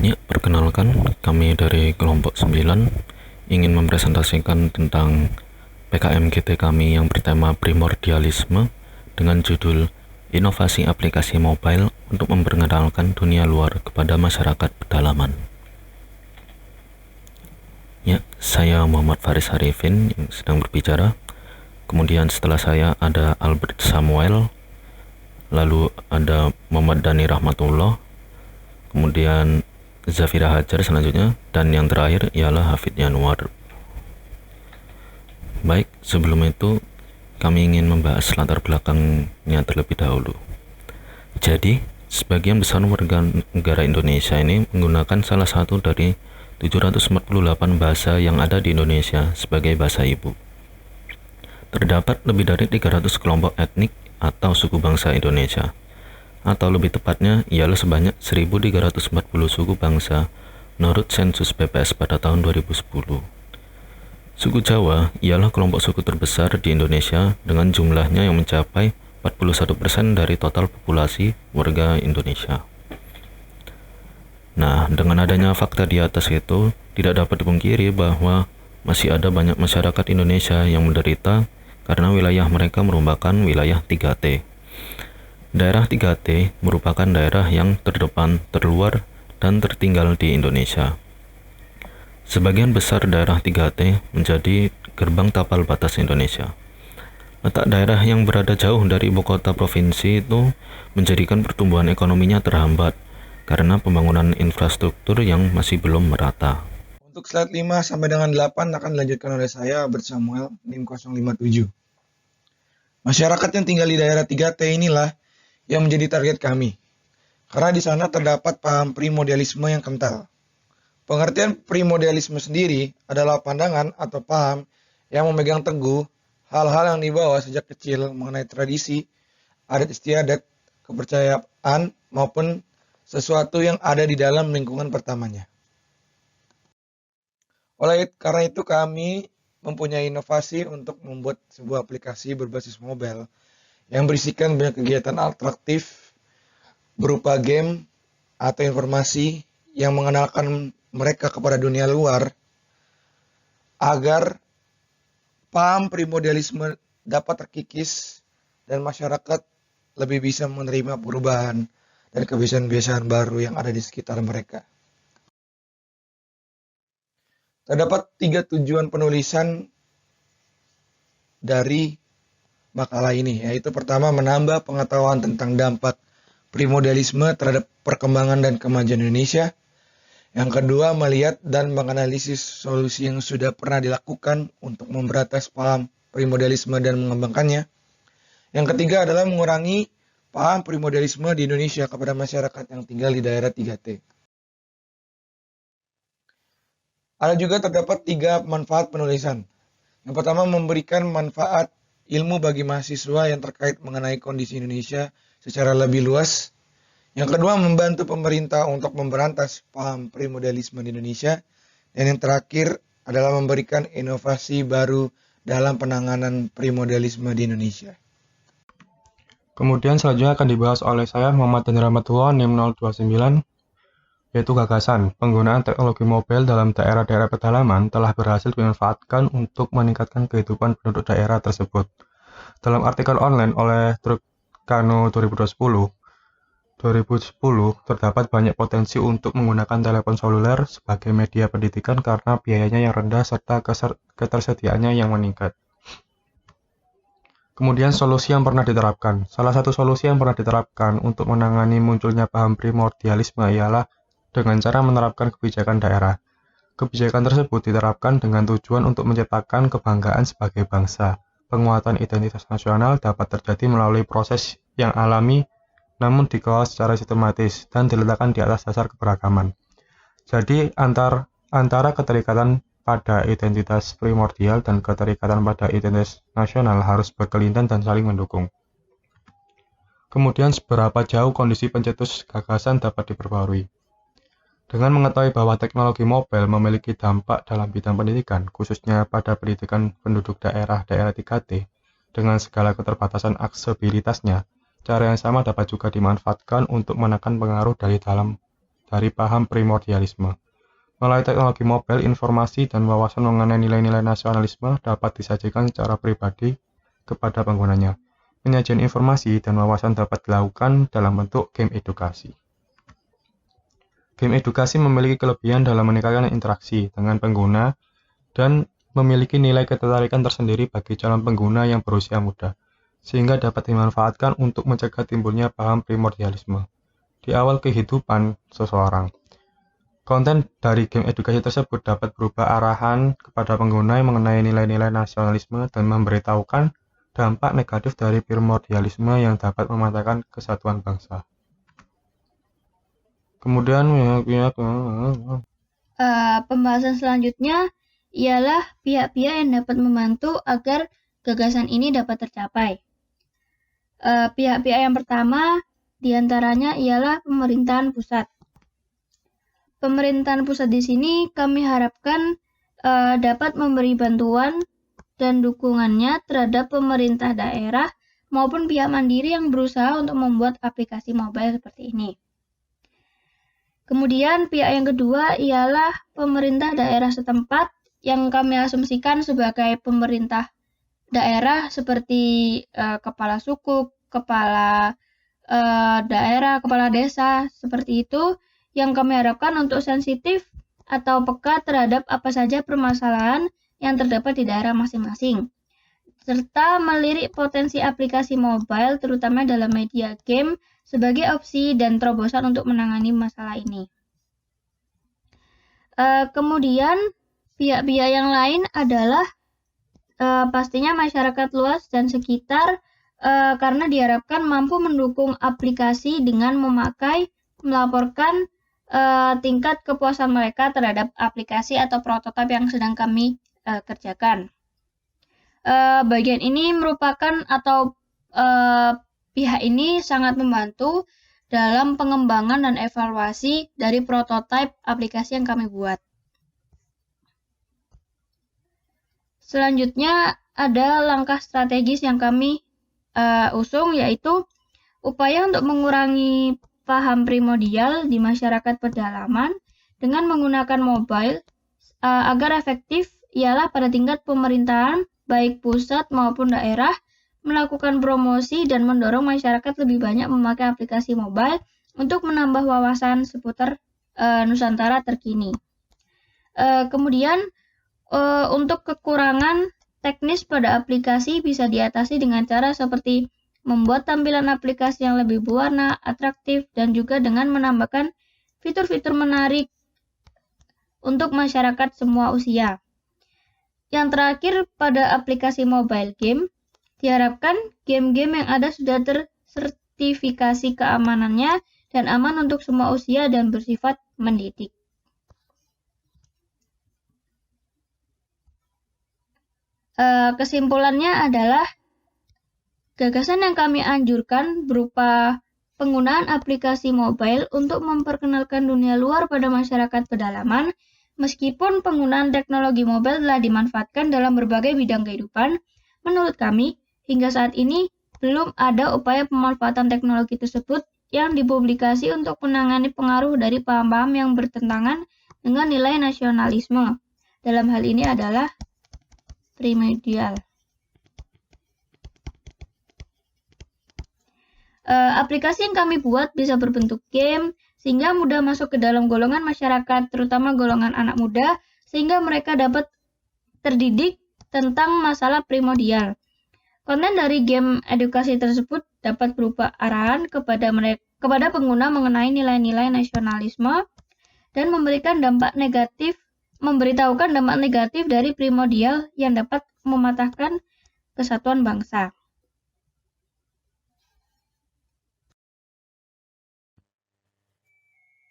Ya, perkenalkan, kami dari kelompok 9 ingin mempresentasikan tentang PKMGT kami yang bertema primordialisme dengan judul Inovasi Aplikasi Mobile untuk memperkenalkan dunia luar kepada masyarakat pedalaman. Ya, saya Muhammad Faris Harifin yang sedang berbicara. Kemudian setelah saya ada Albert Samuel, lalu ada Muhammad Dhani Rahmatullah, kemudian Zafira Hajar selanjutnya, dan yang terakhir ialah Hafid Yanuar. Baik, sebelum itu kami ingin membahas latar belakangnya terlebih dahulu. Jadi, sebagian besar warga negara Indonesia ini menggunakan salah satu dari 748 bahasa yang ada di Indonesia sebagai bahasa ibu. Terdapat lebih dari 300 kelompok etnik atau suku bangsa Indonesia, atau lebih tepatnya ialah sebanyak 1.340 suku bangsa menurut sensus BPS pada tahun 2010. Suku Jawa ialah kelompok suku terbesar di Indonesia dengan jumlahnya yang mencapai 41% dari total populasi warga Indonesia. Nah, dengan adanya fakta di atas itu, tidak dapat dipungkiri bahwa masih ada banyak masyarakat Indonesia yang menderita karena wilayah mereka merupakan wilayah 3T. Daerah 3T merupakan daerah yang terdepan, terluar, dan tertinggal di Indonesia. Sebagian besar daerah 3T menjadi gerbang tapal batas Indonesia. Letak daerah yang berada jauh dari ibu kota provinsi itu menjadikan pertumbuhan ekonominya terhambat karena pembangunan infrastruktur yang masih belum merata. Untuk slide 5 sampai dengan 8 akan dilanjutkan oleh saya, Albert Samuel, NIM 057. Masyarakat yang tinggal di daerah 3T inilah yang menjadi target kami, karena di sana terdapat paham primordialisme yang kental. Pengertian primordialisme sendiri adalah pandangan atau paham yang memegang teguh hal-hal yang dibawa sejak kecil mengenai tradisi, adat istiadat, kepercayaan, maupun sesuatu yang ada di dalam lingkungan pertamanya. Oleh karena itu kami mempunyai inovasi untuk membuat sebuah aplikasi berbasis mobile yang berisikan banyak kegiatan atraktif berupa game atau informasi yang mengenalkan mereka kepada dunia luar agar paham primordialisme dapat terkikis dan masyarakat lebih bisa menerima perubahan dan kebiasaan-kebiasaan baru yang ada di sekitar mereka. Terdapat 3 tujuan penulisan dari makalah ini, yaitu pertama, menambah pengetahuan tentang dampak primordialisme terhadap perkembangan dan kemajuan Indonesia. Yang kedua, melihat dan menganalisis solusi yang sudah pernah dilakukan untuk memberantas paham primordialisme dan mengembangkannya. Yang ketiga adalah mengurangi paham primordialisme di Indonesia kepada masyarakat yang tinggal di daerah 3T. Ada juga terdapat 3 manfaat penulisan. Yang pertama, memberikan manfaat ilmu bagi mahasiswa yang terkait mengenai kondisi Indonesia secara lebih luas. Yang kedua, membantu pemerintah untuk memberantas paham primordialisme di Indonesia. Dan yang terakhir adalah memberikan inovasi baru dalam penanganan primordialisme di Indonesia. Kemudian selanjutnya akan dibahas oleh saya, Muhammad Dhani Rahmatullah, NIM 029, yaitu gagasan. Penggunaan teknologi mobile dalam daerah-daerah pedalaman telah berhasil dimanfaatkan untuk meningkatkan kehidupan penduduk daerah tersebut. Dalam artikel online oleh Turkano 2010, terdapat banyak potensi untuk menggunakan telepon seluler sebagai media pendidikan karena biayanya yang rendah serta ketersediaannya yang meningkat. Kemudian solusi yang pernah diterapkan. Salah satu solusi yang pernah diterapkan untuk menangani munculnya paham primordialisme ialah dengan cara menerapkan kebijakan daerah. Kebijakan tersebut diterapkan dengan tujuan untuk menciptakan kebanggaan sebagai bangsa. Penguatan identitas nasional dapat terjadi melalui proses yang alami namun dikelola secara sistematis dan diletakkan di atas dasar keberagaman. Jadi antara keterikatan pada identitas primordial dan keterikatan pada identitas nasional harus berkelindan dan saling mendukung. Kemudian seberapa jauh kondisi pencetus gagasan dapat diperbarui. Dengan mengetahui bahwa teknologi mobile memiliki dampak dalam bidang pendidikan, khususnya pada pendidikan penduduk daerah-daerah 3T, dengan segala keterbatasan aksesibilitasnya, cara yang sama dapat juga dimanfaatkan untuk menekan pengaruh dari dalam dari paham primordialisme. Melalui teknologi mobile, informasi dan wawasan mengenai nilai-nilai nasionalisme dapat disajikan secara pribadi kepada penggunanya. Penyajian informasi dan wawasan dapat dilakukan dalam bentuk game edukasi. Game edukasi memiliki kelebihan dalam meningkatkan interaksi dengan pengguna dan memiliki nilai ketertarikan tersendiri bagi calon pengguna yang berusia muda, sehingga dapat dimanfaatkan untuk mencegah timbulnya paham primordialisme di awal kehidupan seseorang. Konten dari game edukasi tersebut dapat berupa arahan kepada pengguna yang mengenai nilai-nilai nasionalisme dan memberitahukan dampak negatif dari primordialisme yang dapat mematahkan kesatuan bangsa. Kemudian pembahasan selanjutnya ialah pihak-pihak yang dapat membantu agar gagasan ini dapat tercapai. Pihak-pihak yang pertama diantaranya ialah pemerintahan pusat. Pemerintahan pusat di sini kami harapkan dapat memberi bantuan dan dukungannya terhadap pemerintah daerah maupun pihak mandiri yang berusaha untuk membuat aplikasi mobile seperti ini. Kemudian pihak yang kedua ialah pemerintah daerah setempat yang kami asumsikan sebagai pemerintah daerah seperti kepala suku, kepala daerah, kepala desa, seperti itu yang kami harapkan untuk sensitif atau peka terhadap apa saja permasalahan yang terdapat di daerah masing-masing, serta melirik potensi aplikasi mobile terutama dalam media game sebagai opsi dan terobosan untuk menangani masalah ini. Kemudian pihak-pihak yang lain adalah pastinya masyarakat luas dan sekitar karena diharapkan mampu mendukung aplikasi dengan melaporkan tingkat kepuasan mereka terhadap aplikasi atau prototipe yang sedang kami kerjakan. Bagian ini merupakan atau pihak ini sangat membantu dalam pengembangan dan evaluasi dari prototipe aplikasi yang kami buat. Selanjutnya ada langkah strategis yang kami usung, yaitu upaya untuk mengurangi paham primordial di masyarakat pedalaman dengan menggunakan mobile agar efektif ialah pada tingkat pemerintahan baik pusat maupun daerah melakukan promosi dan mendorong masyarakat lebih banyak memakai aplikasi mobile untuk menambah wawasan seputar Nusantara terkini. Kemudian untuk kekurangan teknis pada aplikasi bisa diatasi dengan cara seperti membuat tampilan aplikasi yang lebih berwarna, atraktif, dan juga dengan menambahkan fitur-fitur menarik untuk masyarakat semua usia. Yang terakhir, pada aplikasi mobile game, diharapkan game-game yang ada sudah tersertifikasi keamanannya dan aman untuk semua usia dan bersifat mendidik. Kesimpulannya adalah gagasan yang kami anjurkan berupa penggunaan aplikasi mobile untuk memperkenalkan dunia luar pada masyarakat pedalaman, meskipun penggunaan teknologi mobile telah dimanfaatkan dalam berbagai bidang kehidupan, menurut kami, hingga saat ini belum ada upaya pemanfaatan teknologi tersebut yang dipublikasi untuk menangani pengaruh dari paham-paham yang bertentangan dengan nilai nasionalisme. Dalam hal ini adalah primordial. Aplikasi yang kami buat bisa berbentuk game, sehingga mudah masuk ke dalam golongan masyarakat, terutama golongan anak muda, sehingga mereka dapat terdidik tentang masalah primordial. Konten dari game edukasi tersebut dapat berupa arahan kepada pengguna mengenai nilai-nilai nasionalisme dan memberitahukan dampak negatif dari primordial yang dapat mematahkan kesatuan bangsa.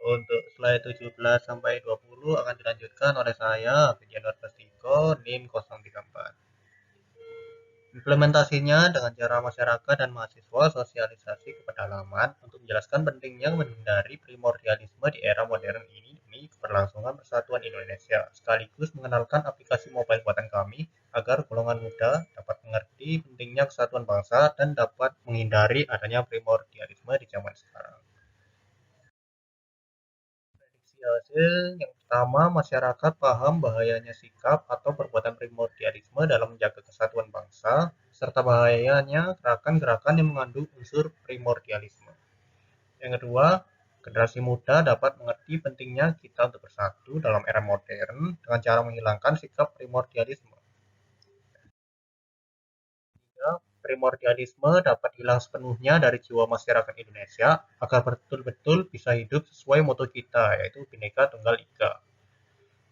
Untuk slide 17 sampai 20 akan dilanjutkan oleh saya, Vijayanur Pastiko, NIM 034. Implementasinya dengan cara masyarakat dan mahasiswa sosialisasi ke pedalaman untuk menjelaskan pentingnya menghindari primordialisme di era modern ini demi keberlangsungan persatuan Indonesia, sekaligus mengenalkan aplikasi mobile buatan kami agar golongan muda dapat mengerti pentingnya kesatuan bangsa dan dapat menghindari adanya primordialisme di zaman sekarang. hasil yang pertama, masyarakat paham bahayanya sikap atau perbuatan primordialisme dalam menjaga kesatuan bangsa, serta bahayanya gerakan-gerakan yang mengandung unsur primordialisme. Yang kedua, generasi muda dapat mengerti pentingnya kita untuk bersatu dalam era modern dengan cara menghilangkan sikap primordialisme. Primordialisme dapat hilang sepenuhnya dari jiwa masyarakat Indonesia agar betul-betul bisa hidup sesuai moto kita, yaitu Bhinneka Tunggal Ika.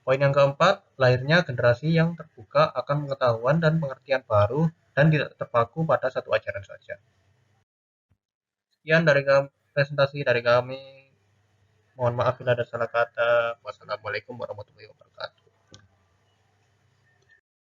Poin yang keempat, lahirnya generasi yang terbuka akan pengetahuan dan pengertian baru dan tidak terpaku pada satu ajaran saja. Sekian dari presentasi dari kami. Mohon maaf bila ada salah kata. Wassalamualaikum warahmatullahi wabarakatuh.